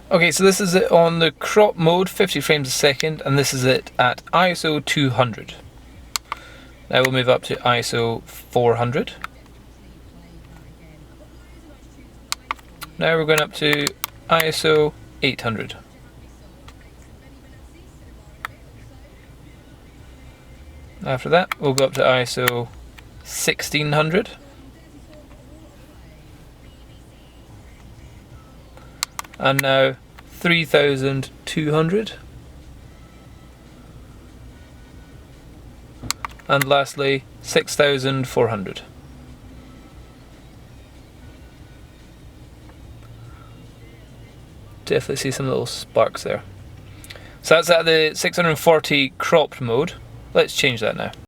Okay, so this is it on the crop mode, 50 frames a second, and this is it at ISO 200. Now we'll move up to ISO 400. Now we're going up to ISO 800. After that, we'll go up to ISO 1600. And now 3200. And lastly, 6400. Definitely see some little sparks there. So that's at the 640 cropped mode. Let's change that now.